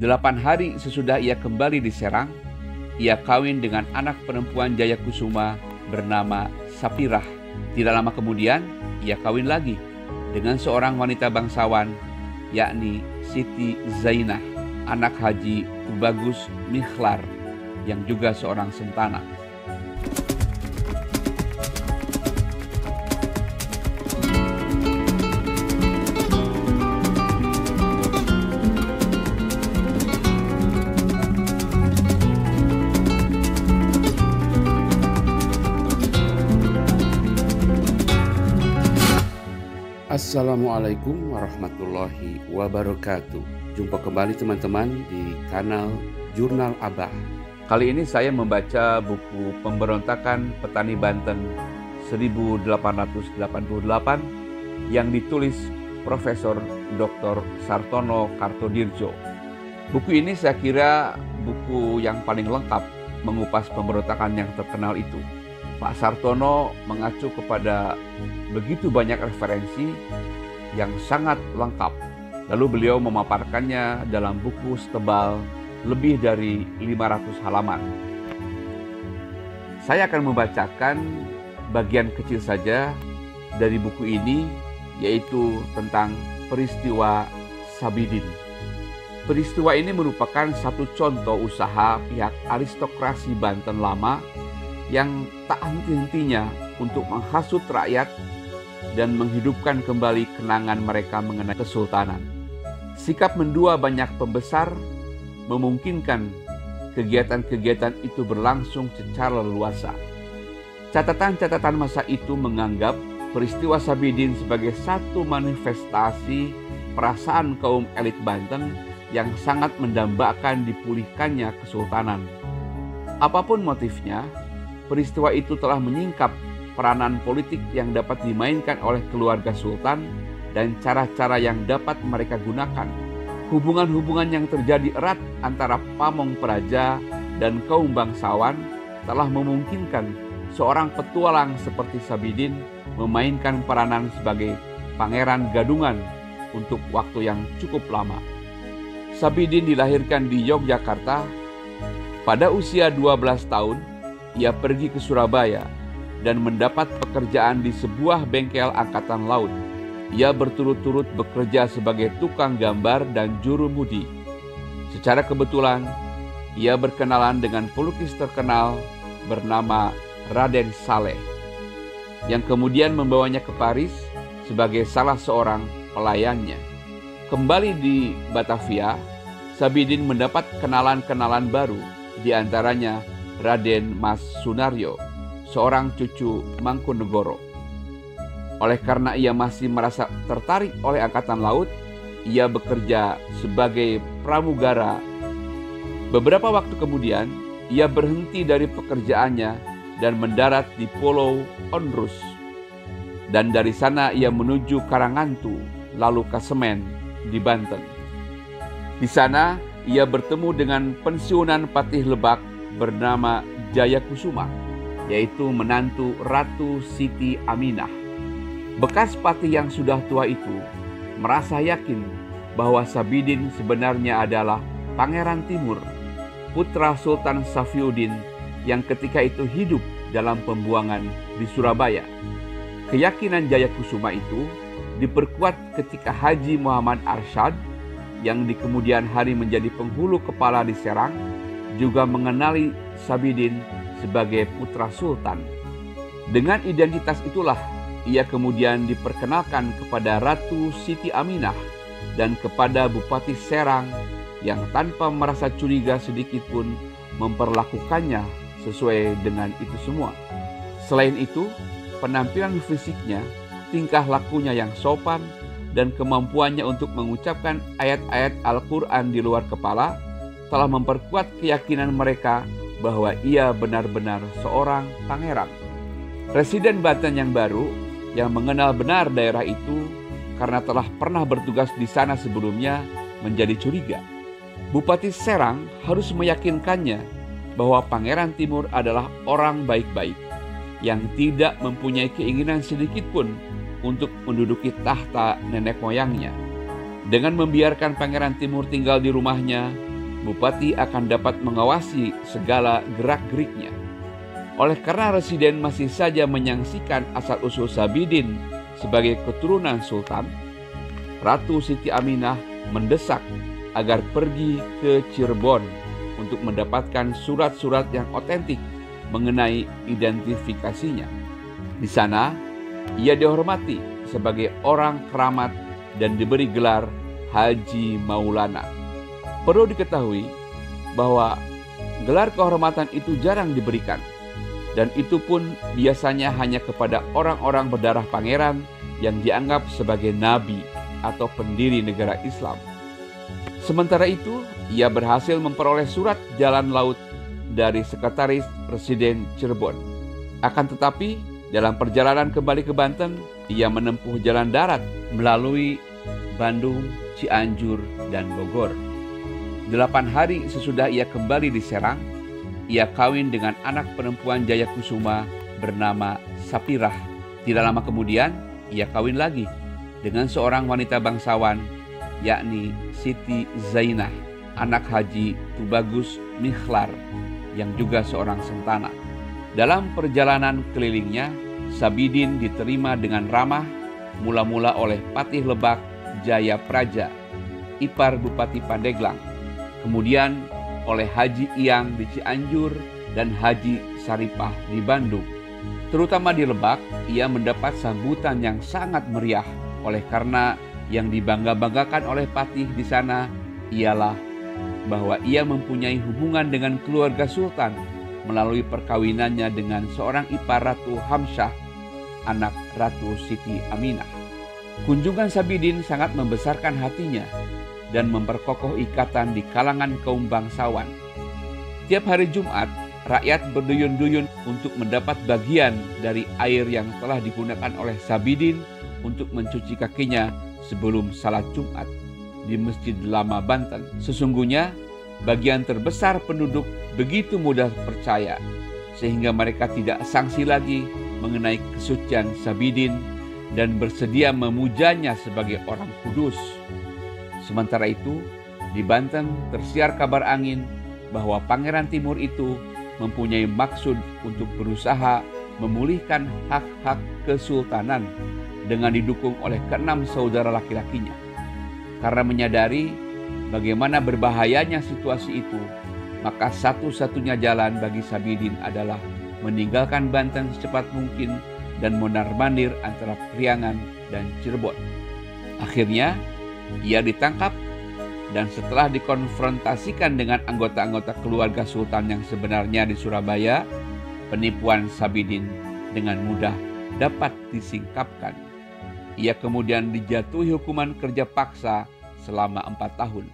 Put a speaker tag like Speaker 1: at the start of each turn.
Speaker 1: 8 hari sesudah ia kembali di Serang, ia kawin dengan anak perempuan Jayakusuma bernama Sapirah. Tidak lama kemudian, ia kawin lagi dengan seorang wanita bangsawan, yakni Siti Zainah, anak Haji Tubagus Mikhlar, yang juga seorang sentana.
Speaker 2: Assalamualaikum warahmatullahi wabarakatuh. Jumpa kembali teman-teman di kanal Jurnal Abah.
Speaker 1: Kali ini saya membaca buku Pemberontakan Petani Banten 1888 yang ditulis Profesor Dr. Sartono Kartodirjo. Buku ini saya kira buku yang paling lengkap mengupas pemberontakan yang terkenal itu. Pak Sartono mengacu kepada begitu banyak referensi yang sangat lengkap. Lalu beliau memaparkannya dalam buku setebal lebih dari 500 halaman. Saya akan membacakan bagian kecil saja dari buku ini, yaitu tentang peristiwa Sabidin. Peristiwa ini merupakan satu contoh usaha pihak aristokrasi Banten lama yang tak henti-hentinya untuk menghasut rakyat dan menghidupkan kembali kenangan mereka mengenai kesultanan. Sikap mendua banyak pembesar memungkinkan kegiatan-kegiatan itu berlangsung secara leluasa. Catatan-catatan masa itu menganggap peristiwa Sabidin sebagai satu manifestasi perasaan kaum elit Banten yang sangat mendambakan dipulihkannya kesultanan. Apapun motifnya, peristiwa itu telah menyingkap peranan politik yang dapat dimainkan oleh keluarga sultan dan cara-cara yang dapat mereka gunakan. Hubungan-hubungan yang terjadi erat antara pamong praja dan kaum bangsawan telah memungkinkan seorang petualang seperti Sabidin memainkan peranan sebagai pangeran gadungan untuk waktu yang cukup lama. Sabidin dilahirkan di Yogyakarta. Pada usia 12 tahun, ia pergi ke Surabaya dan mendapat pekerjaan di sebuah bengkel angkatan laut. Ia berturut-turut bekerja sebagai tukang gambar dan juru budi. Secara kebetulan, ia berkenalan dengan pelukis terkenal bernama Raden Saleh, yang kemudian membawanya ke Paris sebagai salah seorang pelayannya. Kembali di Batavia, Sabidin mendapat kenalan-kenalan baru, di antaranya Raden Mas Sunaryo, seorang cucu Mangkunegoro. Oleh karena ia masih merasa tertarik oleh angkatan laut, ia bekerja sebagai pramugara. Beberapa waktu kemudian, ia berhenti dari pekerjaannya dan mendarat di Pulau Ondrus. Dan dari sana ia menuju Karangantu, lalu Kasemen di Banten. Di sana ia bertemu dengan pensiunan Patih Lebak bernama Jayakusuma, yaitu menantu Ratu Siti Aminah. Bekas patih yang sudah tua itu merasa yakin bahwa Sabidin sebenarnya adalah Pangeran Timur, putra Sultan Safiuddin yang ketika itu hidup dalam pembuangan di Surabaya. Keyakinan Jayakusuma itu diperkuat ketika Haji Muhammad Arsyad, yang di kemudian hari menjadi penghulu kepala di Serang, juga mengenali Sabidin sebagai putra sultan. Dengan identitas itulah ia kemudian diperkenalkan kepada Ratu Siti Aminah dan kepada Bupati Serang yang tanpa merasa curiga sedikit pun memperlakukannya sesuai dengan itu semua. Selain itu, penampilan fisiknya, tingkah lakunya yang sopan, dan kemampuannya untuk mengucapkan ayat-ayat Al-Quran di luar kepala telah memperkuat keyakinan mereka bahwa ia benar-benar seorang pangeran. Presiden Banten yang baru, yang mengenal benar daerah itu karena telah pernah bertugas di sana sebelumnya, menjadi curiga. Bupati Serang harus meyakinkannya bahwa Pangeran Timur adalah orang baik-baik yang tidak mempunyai keinginan sedikit pun untuk menduduki tahta nenek moyangnya. Dengan membiarkan Pangeran Timur tinggal di rumahnya, bupati akan dapat mengawasi segala gerak-geriknya. Oleh karena Residen masih saja menyaksikan asal-usul Sabidin sebagai keturunan sultan, Ratu Siti Aminah mendesak agar pergi ke Cirebon untuk mendapatkan surat-surat yang otentik mengenai identifikasinya. Di sana, ia dihormati sebagai orang keramat dan diberi gelar Haji Maulana. Perlu diketahui bahwa gelar kehormatan itu jarang diberikan, dan itu pun biasanya hanya kepada orang-orang berdarah pangeran yang dianggap sebagai nabi atau pendiri negara Islam. Sementara itu, ia berhasil memperoleh surat jalan laut dari Sekretaris Residen Cirebon. Akan tetapi, dalam perjalanan kembali ke Banten, ia menempuh jalan darat melalui Bandung, Cianjur, dan Bogor. 8 hari sesudah ia kembali di Serang, ia kawin dengan anak perempuan Jayakusuma bernama Sapirah. Tidak lama kemudian, ia kawin lagi dengan seorang wanita bangsawan, yakni Siti Zainah, anak Haji Tubagus Mikhlar, yang juga seorang sentana. Dalam perjalanan kelilingnya, Sabidin diterima dengan ramah, mula-mula oleh Patih Lebak Jaya Praja, ipar Bupati Pandeglang, kemudian oleh Haji Iyang di Cianjur dan Haji Saripah di Bandung. Terutama di Lebak, ia mendapat sambutan yang sangat meriah oleh karena yang dibangga-banggakan oleh Patih di sana ialah bahwa ia mempunyai hubungan dengan keluarga sultan melalui perkawinannya dengan seorang ipar Ratu Hamsyah, anak Ratu Siti Aminah. Kunjungan Sabidin sangat membesarkan hatinya dan memperkokoh ikatan di kalangan kaum bangsawan. Tiap hari Jumat, rakyat berduyun-duyun untuk mendapat bagian dari air yang telah digunakan oleh Sabidin untuk mencuci kakinya sebelum salat Jumat di Masjid Lama Banten. Sesungguhnya, bagian terbesar penduduk begitu mudah percaya, sehingga mereka tidak sangsi lagi mengenai kesucian Sabidin dan bersedia memujanya sebagai orang kudus. Sementara itu, di Banten tersiar kabar angin bahwa Pangeran Timur itu mempunyai maksud untuk berusaha memulihkan hak-hak kesultanan dengan didukung oleh ke-6 saudara laki-lakinya. Karena menyadari bagaimana berbahayanya situasi itu, maka satu-satunya jalan bagi Sabidin adalah meninggalkan Banten secepat mungkin dan mondar-mandir antara Priangan dan Cirebon. Akhirnya, ia ditangkap dan setelah dikonfrontasikan dengan anggota-anggota keluarga sultan yang sebenarnya di Surabaya, penipuan Sabidin dengan mudah dapat disingkapkan. Ia kemudian dijatuhi hukuman kerja paksa selama 4 tahun.